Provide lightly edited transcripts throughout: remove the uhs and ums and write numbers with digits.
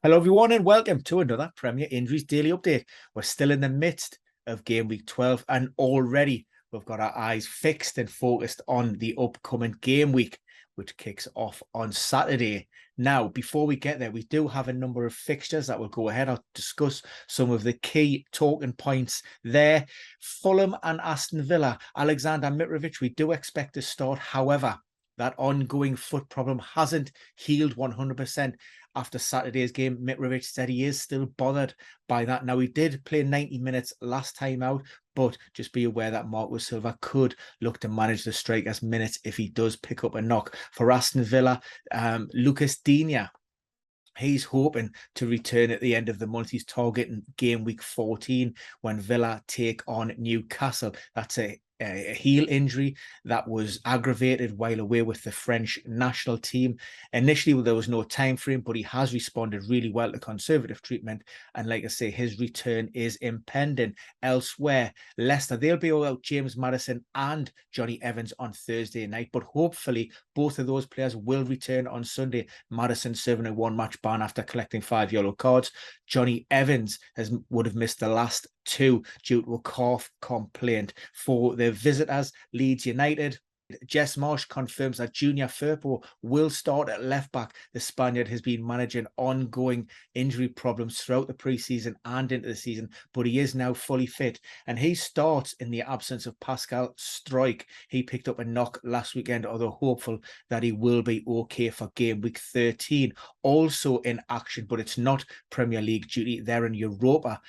Hello, everyone, and welcome to another Premier Injuries Daily Update. We're still in the midst of Game Week 12, and already we've got our eyes fixed and focused on the upcoming game week, which kicks off on Saturday. Now, before we get there, we do have a number of fixtures that will go ahead. I'll discuss some of the key talking points there. Fulham and Aston Villa. Alexander Mitrovic, we do expect to start. However, that ongoing foot problem hasn't healed 100%. After Saturday's game, Mitrovic said he is still bothered by that. Now, he did play 90 minutes last time out, but just be aware that Marco Silva could look to manage the striker's minutes if he does pick up a knock. For Aston Villa, Lucas Digne, he's hoping to return at the end of the month. He's targeting game week 14 when Villa take on Newcastle. That's a heel injury that was aggravated while away with the French national team. Initially, there was no time frame, but he has responded really well to conservative treatment. And like I say, his return is impending. Elsewhere, Leicester, they'll be without James Maddison and Johnny Evans on Thursday night, but hopefully both of those players will return on Sunday. Maddison serving a one-match ban after collecting 5 yellow cards. Johnny Evans would have missed the last 2 due to a calf complaint. For the visitors, Leeds United, Jess Marsh confirms that Junior Firpo will start at left back. The Spaniard has been managing ongoing injury problems throughout the preseason and into the season, but he is now fully fit, and he starts in the absence of Pascal Struijk. He picked up a knock last weekend, although hopeful that he will be okay for game week 13. Also in action, but it's not Premier League duty. They're in Europa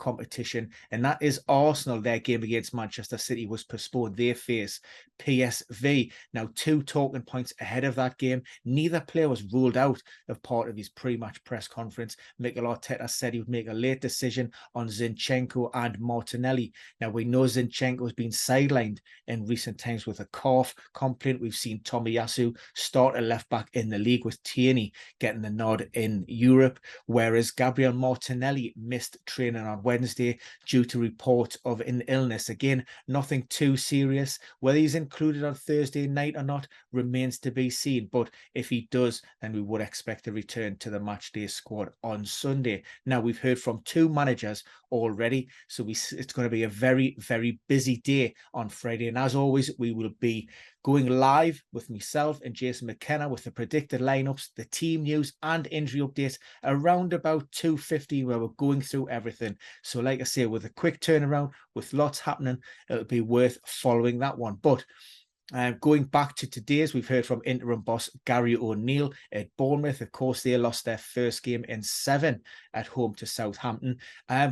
competition, and that is Arsenal. Their game against Manchester City was postponed. They face PSV. Now, 2 talking points ahead of that game. Neither player was ruled out of part of his pre-match press conference. Mikel Arteta said he would make a late decision on Zinchenko and Martinelli. Now, we know Zinchenko has been sidelined in recent times with a calf complaint. We've seen Tomiyasu start a left back in the league, with Tierney getting the nod in Europe, whereas Gabriel Martinelli missed training on Wednesday due to reports of an illness. Again, nothing too serious. Whether he's included on Thursday night or not remains to be seen, but if he does, then we would expect a return to the matchday squad on Sunday. Now, we've heard from 2 managers already, so it's going to be a very, very busy day on Friday, and as always, we will be going live with myself and Jason McKenna with the predicted lineups, the team news and injury updates around about 2:50, where we're going through everything. So like I say, with a quick turnaround, with lots happening, it'll be worth following that one. But going back to today's, we've heard from interim boss Gary O'Neill at Bournemouth. Of course, they lost their first game in 7 at home to Southampton.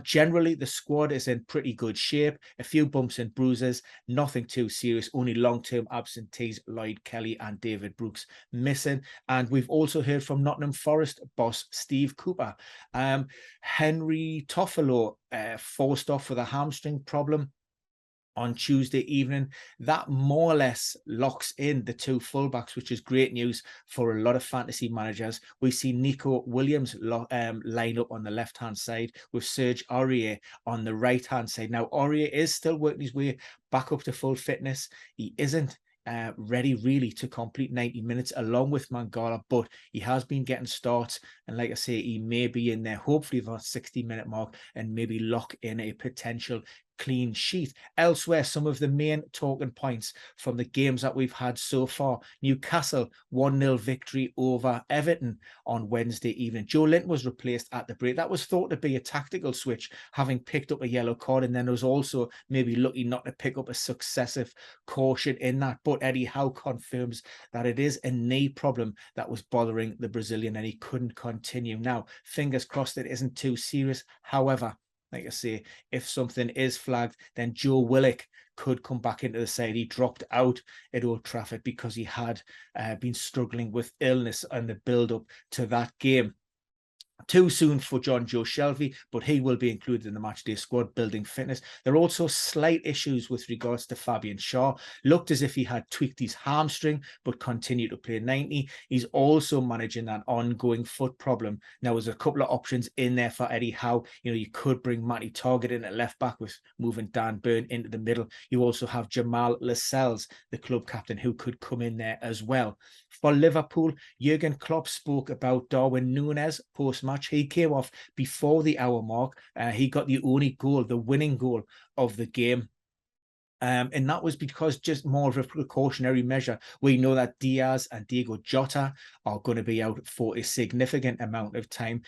Generally, the squad is in pretty good shape. A few bumps and bruises, nothing too serious. Only long-term absentees, Lloyd Kelly and David Brooks, missing. And we've also heard from Nottingham Forrest boss Steve Cooper. Henry Toffolo forced off with a hamstring problem on Tuesday evening. That more or less locks in the 2 fullbacks, which is great news for a lot of fantasy managers. We see Nico Williams line up on the left-hand side with Serge Aurier on the right-hand side. Now, Aurier is still working his way back up to full fitness. He isn't ready really to complete 90 minutes along with Mangala, but he has been getting starts, and like I say, he may be in there hopefully for that 60-minute mark and maybe lock in a potential clean sheet. Elsewhere, some of the main talking points from the games that we've had so far. Newcastle 1-0 victory over Everton on Wednesday evening. Joe Linton was replaced at the break. That was thought to be a tactical switch, having picked up a yellow card, and then was also maybe lucky not to pick up a successive caution in that. But Eddie Howe confirms that it is a knee problem that was bothering the Brazilian and he couldn't continue. Now, fingers crossed it isn't too serious. However, like I say, if something is flagged, then Joe Willock could come back into the side. He dropped out at Old Trafford because he had been struggling with illness and the build-up to that game. Too soon for John Joe Shelby, but he will be included in the matchday squad, building fitness. There are also slight issues with regards to Fabian Schär. Looked as if he had tweaked his hamstring, but continued to play 90. He's also managing that ongoing foot problem. Now, there's a couple of options in there for Eddie Howe. You know, you could bring Matty Targett in at left back with moving Dan Burn into the middle. You also have Jamal Lascelles, the club captain, who could come in there as well. For Liverpool, Jurgen Klopp spoke about Darwin Núñez post-match. He came off before the hour mark. He got the only goal, the winning goal of the game. And that was because just more of a precautionary measure. We know that Diaz and Diego Jota are going to be out for a significant amount of time.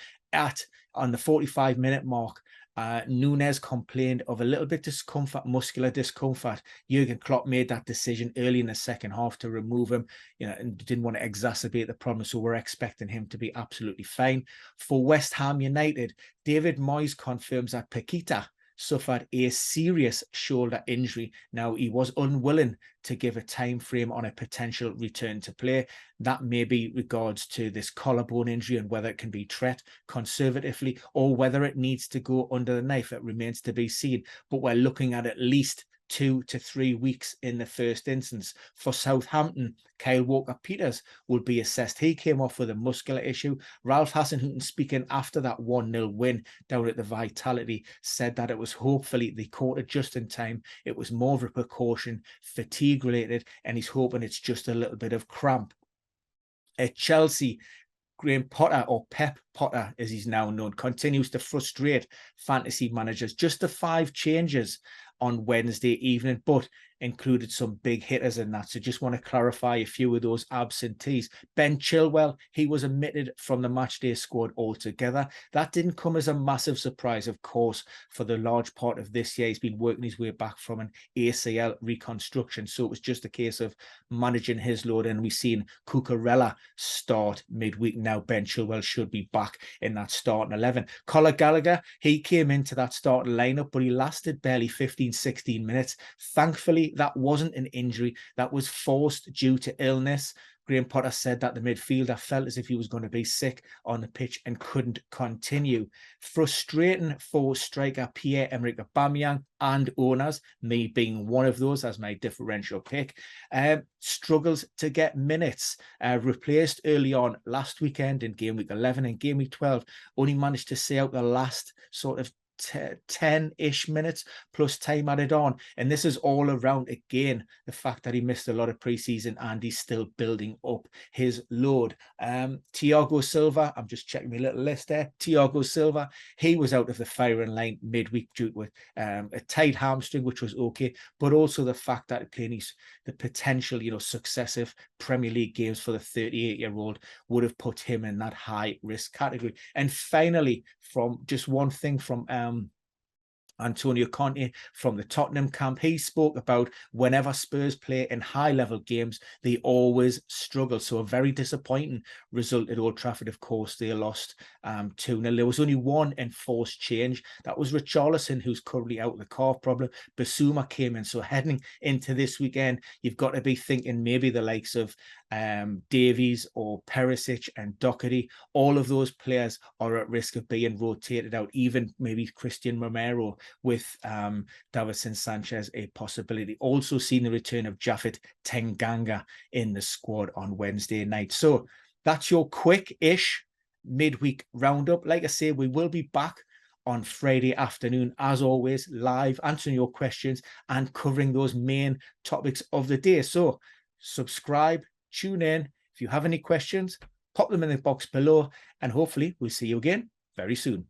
On the 45-minute mark, Núñez complained of a little bit discomfort, muscular discomfort. Jurgen Klopp made that decision early in the second half to remove him, and didn't want to exacerbate the problem. So we're expecting him to be absolutely fine. For West Ham United, David Moyes confirms that Paqueta suffered a serious shoulder injury. Now, he was unwilling to give a time frame on a potential return to play. That may be regards to this collarbone injury and whether it can be treated conservatively or whether it needs to go under the knife. It remains to be seen. But we're looking at least 2 to 3 weeks in the first instance. For Southampton, Kyle Walker-Peters will be assessed. He came off with a muscular issue. Ralph Hasenhüttl, speaking after that 1-0 win down at the Vitality, said that it was hopefully they caught it just in time. It was more of a precaution, fatigue related, and he's hoping it's just a little bit of cramp. At Chelsea, Graham Potter, or Pep Potter as he's now known, continues to frustrate fantasy managers. Just the 5 changes on Wednesday evening, but included some big hitters in that. So just want to clarify a few of those absentees. Ben Chilwell, he was omitted from the matchday squad altogether. That didn't come as a massive surprise, of course. For the large part of this year, he's been working his way back from an ACL reconstruction. So it was just a case of managing his load. And we've seen Cucurella start midweek. Now Ben Chilwell should be back in that starting 11. Conor Gallagher, he came into that starting lineup, but he lasted barely 15-16 minutes. Thankfully, that wasn't an injury. That was forced due to illness. Graham Potter said that the midfielder felt as if he was going to be sick on the pitch and couldn't continue. Frustrating for striker Pierre-Emerick Aubameyang and owners, me being one of those as my differential pick, struggles to get minutes. Replaced early on last weekend in game week 11 and game week 12, only managed to see out the last sort of 10-ish minutes plus time added on. And this is all around, again, the fact that he missed a lot of preseason and he's still building up his load. Thiago Silva, I'm just checking my little list there. Thiago Silva, he was out of the firing line midweek due to a tight hamstring, which was okay, but also the fact that playing the potential, successive Premier League games for the 38-year-old would have put him in that high risk category. And finally, from just one thing from Antonio Conte from the Tottenham camp, he spoke about whenever Spurs play in high-level games, they always struggle. So a very disappointing result at Old Trafford. Of course, they lost 2-0. There was only one enforced change. That was Richarlison, who's currently out with a calf problem. Basuma came in. So heading into this weekend, you've got to be thinking maybe the likes of Davies or Perisic and Doherty. All of those players are at risk of being rotated out. Even maybe Christian Romero, with Davinson Sanchez a possibility. Also seen the return of Japhet Tenganga in the squad on Wednesday night. So that's your quick-ish midweek roundup. Like I say, we will be back on Friday afternoon, as always, live, answering your questions and covering those main topics of the day. So subscribe, tune in. If you have any questions, pop them in the box below, and hopefully we'll see you again very soon.